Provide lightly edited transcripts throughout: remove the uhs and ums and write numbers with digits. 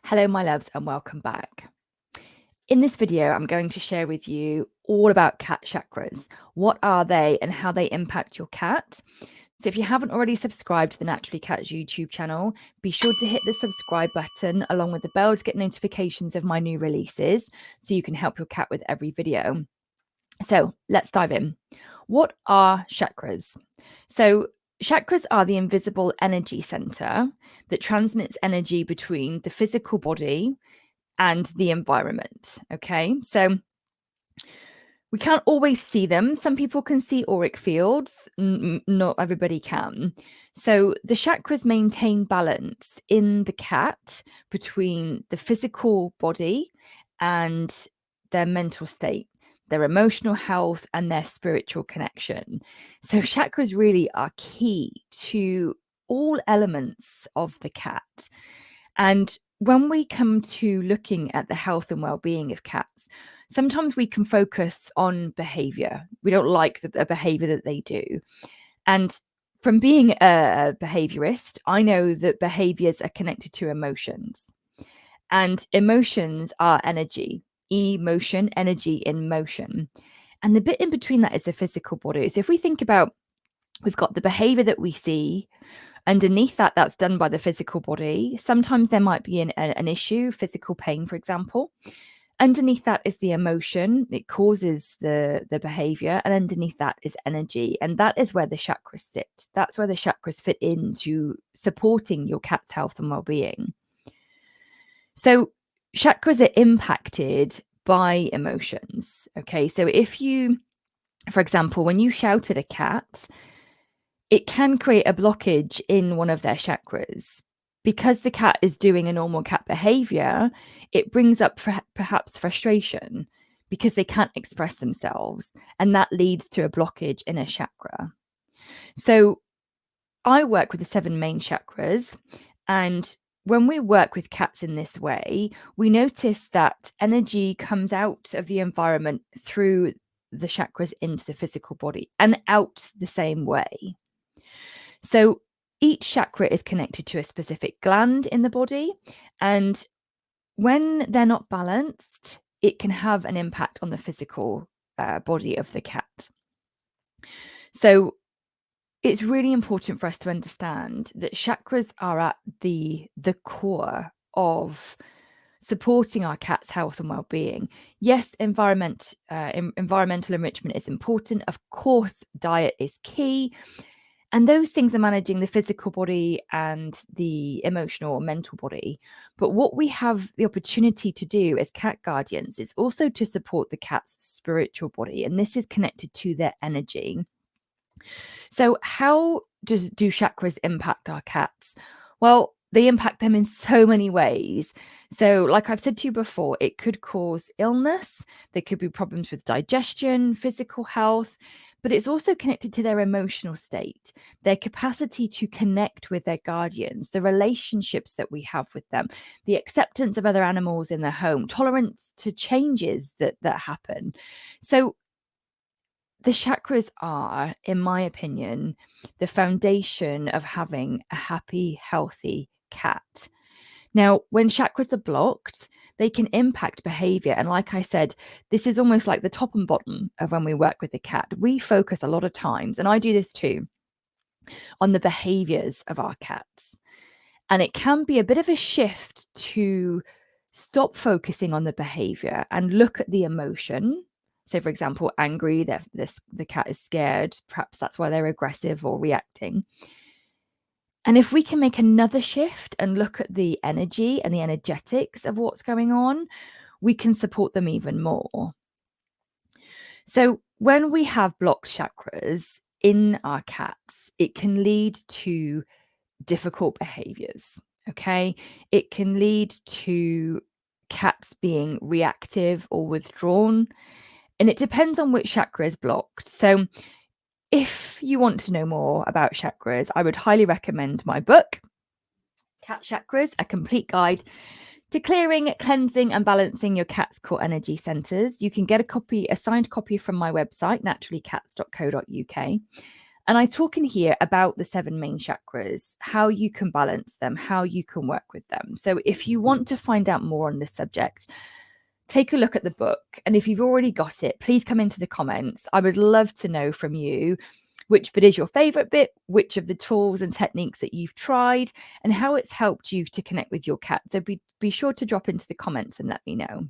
Hello, my loves, and welcome back. In this video, I'm going to share with you all about cat chakras. What are they and how they impact your cat? So if you haven't already subscribed to the Naturally Cats YouTube channel, be sure to hit the subscribe button along with the bell to get notifications of my new releases so you can help your cat with every video. So let's dive in. What are chakras? So chakras are the invisible energy center that transmits energy between the physical body and the environment. Okay, so we can't always see them. Some people can see auric fields, not everybody can. So the chakras maintain balance in the cat between the physical body and their mental state, their emotional health, and their spiritual connection. So chakras really are key to all elements of the cat. And when we come to looking at the health and well-being of cats, sometimes we can focus on behavior. We don't like the behavior that they do. And from being a behaviorist, I know that behaviors are connected to emotions. And emotions are energy, emotion, energy in motion. And the bit in between that is the physical body. So if we think about, we've got the behavior that we see. Underneath that, that's done by the physical body. Sometimes there might be an issue, physical pain, for example. Underneath that is the emotion. It causes the behavior. And underneath that is energy. And that is where the chakras sit. That's where the chakras fit into supporting your cat's health and well-being. So chakras are impacted by emotions. Okay, so if you, for example, when you shout at a cat, it can create a blockage in one of their chakras. Because the cat is doing a normal cat behavior, it brings up perhaps frustration because they can't express themselves. And that leads to a blockage in a chakra. So I work with the 7 main chakras. And when we work with cats in this way, we notice that energy comes out of the environment through the chakras into the physical body and out the same way. So each chakra is connected to a specific gland in the body. And when they're not balanced, it can have an impact on the physical body of the cat. So it's really important for us to understand that chakras are at the core of supporting our cat's health and well-being. Yes, environmental enrichment is important. Of course, diet is key. And those things are managing the physical body and the emotional or mental body. But what we have the opportunity to do as cat guardians is also to support the cat's spiritual body. And this is connected to their energy. So how do chakras impact our cats? Well, they impact them in so many ways. So like I've said to you before, it could cause illness. There could be problems with digestion, physical health, but it's also connected to their emotional state, their capacity to connect with their guardians, the relationships that we have with them, the acceptance of other animals in their home, tolerance to changes that happen. So the chakras are, in my opinion, the foundation of having a happy, healthy cat. Now, when chakras are blocked, they can impact behavior. And like I said, this is almost like the top and bottom of when we work with the cat. We focus a lot of times, and I do this too, on the behaviors of our cats. And it can be a bit of a shift to stop focusing on the behavior and look at the emotion. So, for example, angry, the cat is scared. Perhaps that's why they're aggressive or reacting. And if we can make another shift and look at the energy and the energetics of what's going on, we can support them even more. So when we have blocked chakras in our cats, it can lead to difficult behaviors. Okay. It can lead to cats being reactive or withdrawn. And it depends on which chakra is blocked. So if you want to know more about chakras, I would highly recommend my book, Cat Chakras, a complete guide to clearing, cleansing, and balancing your cat's core energy centers. You can get a signed copy from my website, naturallycats.co.uk. And I talk in here about the 7 main chakras, how you can balance them, how you can work with them. So if you want to find out more on this subject, take a look at the book. And if you've already got it, please come into the comments. I would love to know from you which bit is your favorite bit, which of the tools and techniques that you've tried, and how it's helped you to connect with your cat. So be sure to drop into the comments and let me know.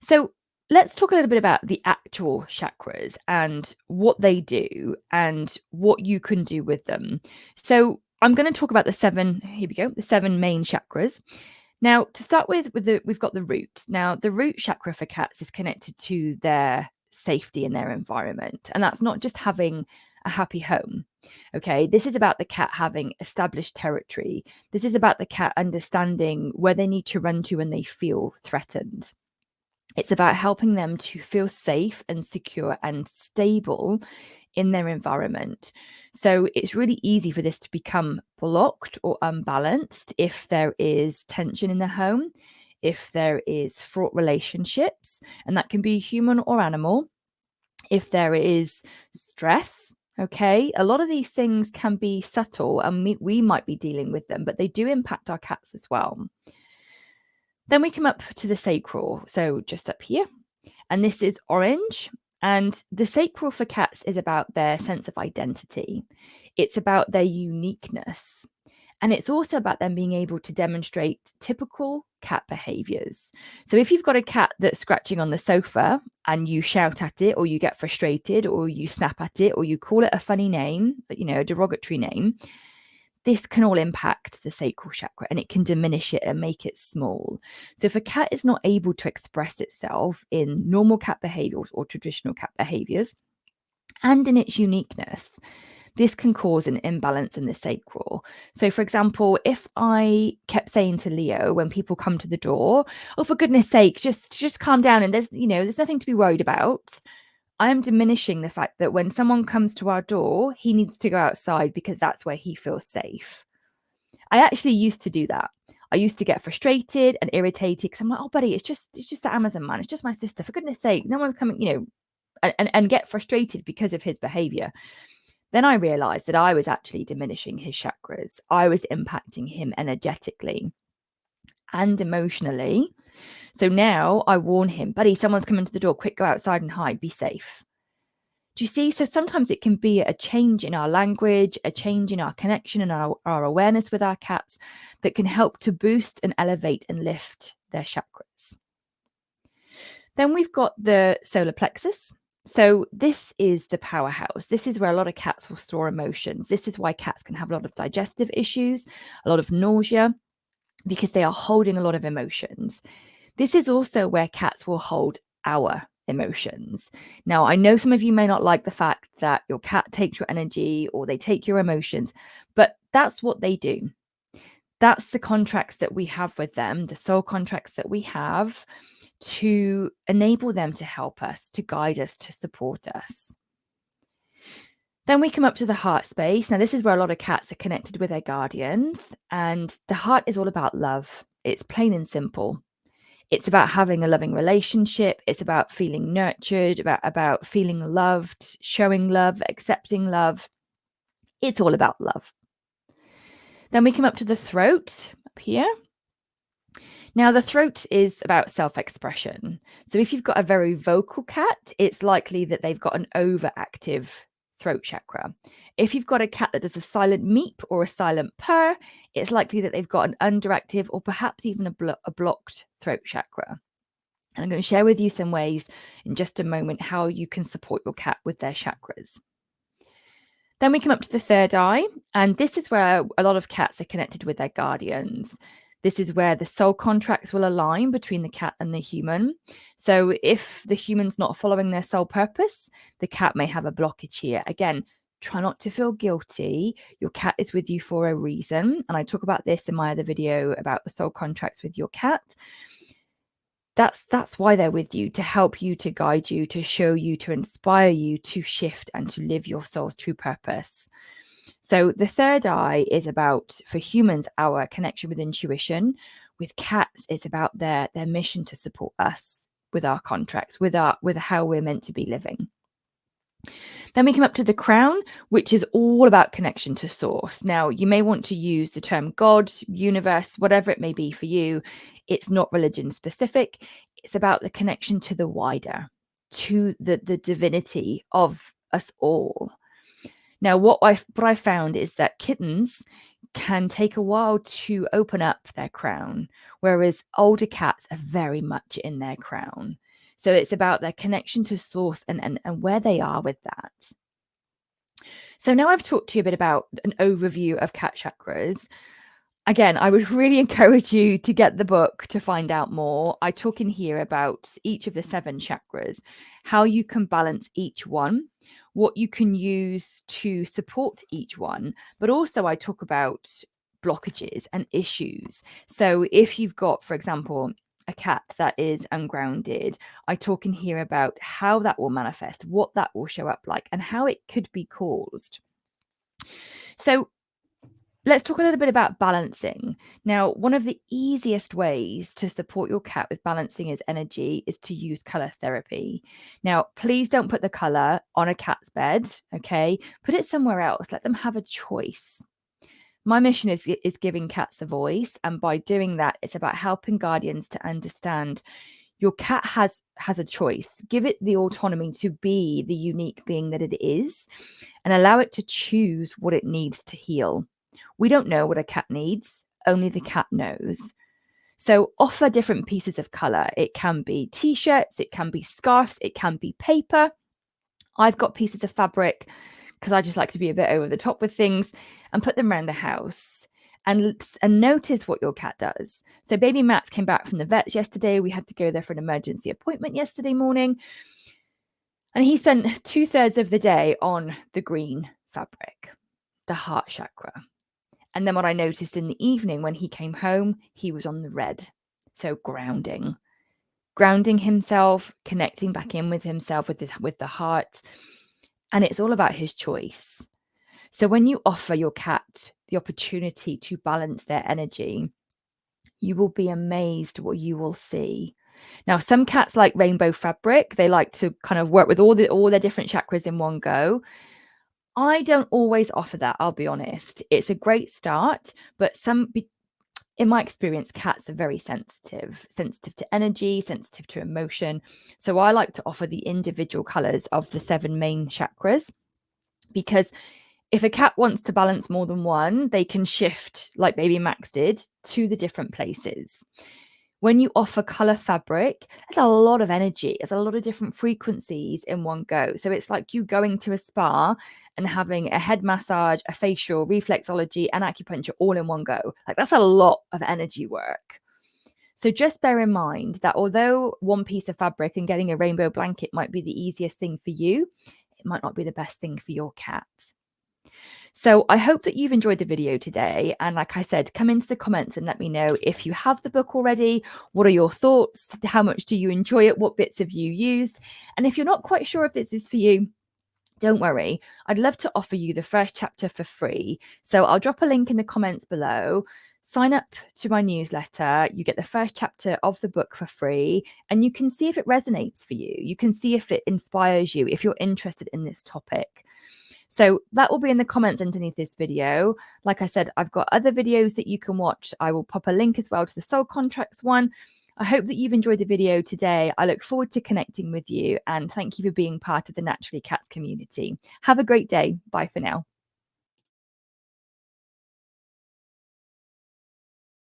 So let's talk a little bit about the actual chakras and what they do and what you can do with them. So I'm going to talk about the 7, here we go, the 7 main chakras. Now, to start with we've got the root. Now, the root chakra for cats is connected to their safety in their environment. And that's not just having a happy home. Okay, this is about the cat having established territory. This is about the cat understanding where they need to run to when they feel threatened. It's about helping them to feel safe and secure and stable in their environment. So it's really easy for this to become blocked or unbalanced if there is tension in the home, if there is fraught relationships, and that can be human or animal, if there is stress. Okay, a lot of these things can be subtle and we might be dealing with them, but they do impact our cats as well. Then we come up to the sacral, so just up here, and this is orange. And the sacral for cats is about their sense of identity. It's about their uniqueness. And it's also about them being able to demonstrate typical cat behaviors. So if you've got a cat that's scratching on the sofa and you shout at it, or you get frustrated, or you snap at it, or you call it a funny name, a derogatory name, this can all impact the sacral chakra and it can diminish it and make it small. So if a cat is not able to express itself in normal cat behaviors or traditional cat behaviors and in its uniqueness, this can cause an imbalance in the sacral. So for example, if I kept saying to Leo when people come to the door, oh, for goodness sake, just calm down and there's nothing to be worried about, I am diminishing the fact that when someone comes to our door, he needs to go outside because that's where he feels safe. I actually used to do that. I used to get frustrated and irritated because I'm like, oh, buddy, it's just the Amazon man. It's just my sister. For goodness sake, no one's coming, and get frustrated because of his behavior. Then I realized that I was actually diminishing his chakras. I was impacting him energetically and emotionally. So now I warn him, buddy, someone's coming to the door. Quick, go outside and hide. Be safe. Do you see? So sometimes it can be a change in our language, a change in our connection and our awareness with our cats that can help to boost and elevate and lift their chakras. Then we've got the solar plexus. So this is the powerhouse. This is where a lot of cats will store emotions. This is why cats can have a lot of digestive issues, a lot of nausea, because they are holding a lot of emotions. This is also where cats will hold our emotions. Now, I know some of you may not like the fact that your cat takes your energy or they take your emotions, but that's what they do. That's the contracts that we have with them, the soul contracts that we have to enable them to help us, to guide us, to support us. Then we come up to the heart space. Now, this is where a lot of cats are connected with their guardians, and the heart is all about love. It's plain and simple. It's about having a loving relationship. It's about feeling nurtured, about feeling loved, showing love, accepting love. It's all about love. Then we come up to the throat up here. Now, the throat is about self-expression. So if you've got a very vocal cat, it's likely that they've got an overactive throat chakra. If you've got a cat that does a silent meep or a silent purr, it's likely that they've got an underactive or perhaps even a blocked throat chakra. And I'm going to share with you some ways in just a moment how you can support your cat with their chakras. Then we come up to the third eye, and this is where a lot of cats are connected with their guardians. This is where the soul contracts will align between the cat and the human. So if the human's not following their soul purpose, the cat may have a blockage here. Again, try not to feel guilty. Your cat is with you for a reason. And I talk about this in my other video about the soul contracts with your cat. That's why they're with you, to help you, to guide you, to show you, to inspire you to shift and to live your soul's true purpose. So the third eye is about, for humans, our connection with intuition. With cats, it's about their mission to support us with our contracts, with how we're meant to be living. Then we come up to the crown, which is all about connection to source. Now, you may want to use the term God, universe, whatever it may be for you. It's not religion specific. It's about the connection to the wider, to the divinity of us all. Now, what I found is that kittens can take a while to open up their crown, whereas older cats are very much in their crown. So it's about their connection to source and where they are with that. So now I've talked to you a bit about an overview of cat chakras. Again, I would really encourage you to get the book to find out more. I talk in here about each of the 7 chakras, how you can balance each one, what you can use to support each one, but also I talk about blockages and issues. So if you've got, for example, a cat that is ungrounded, I talk in here about how that will manifest, what that will show up like, and how it could be caused. So let's talk a little bit about balancing. Now, one of the easiest ways to support your cat with balancing his energy is to use color therapy. Now, please don't put the color on a cat's bed, okay? Put it somewhere else. Let them have a choice. My mission is giving cats a voice, and by doing that, it's about helping guardians to understand your cat has a choice. Give it the autonomy to be the unique being that it is, and allow it to choose what it needs to heal. We don't know what a cat needs, only the cat knows. So offer different pieces of color. It can be t-shirts, it can be scarves, it can be paper. I've got pieces of fabric because I just like to be a bit over the top with things, and put them around the house and notice what your cat does. So baby Max came back from the vets yesterday. We had to go there for an emergency appointment yesterday morning. And he spent 2/3 of the day on the green fabric, the heart chakra. And then what I noticed in the evening when he came home, he was on the red. So grounding himself, connecting back in with himself, with the heart. And it's all about his choice. So when you offer your cat the opportunity to balance their energy, you will be amazed what you will see. Now, some cats like rainbow fabric. They like to kind of work with all their different chakras in one go. I don't always offer that, I'll be honest. It's a great start, but in my experience, cats are very sensitive to energy, sensitive to emotion. So I like to offer the individual colors of the 7 main chakras, because if a cat wants to balance more than one, they can shift, like baby Max did, to the different places. When you offer color fabric, there's a lot of energy. There's a lot of different frequencies in one go. So it's like you going to a spa and having a head massage, a facial, reflexology, and acupuncture all in one go. Like, that's a lot of energy work. So just bear in mind that although one piece of fabric and getting a rainbow blanket might be the easiest thing for you, it might not be the best thing for your cat. So I hope that you've enjoyed the video today. And like I said, come into the comments and let me know if you have the book already. What are your thoughts? How much do you enjoy it? What bits have you used? And if you're not quite sure if this is for you, don't worry. I'd love to offer you the first chapter for free. So I'll drop a link in the comments below. Sign up to my newsletter. You get the first chapter of the book for free, and you can see if it resonates for you. You can see if it inspires you, if you're interested in this topic. So that will be in the comments underneath this video. Like I said, I've got other videos that you can watch. I will pop a link as well to the soul contracts one. I hope that you've enjoyed the video today. I look forward to connecting with you, and thank you for being part of the Naturally Cats community. Have a great day. Bye for now.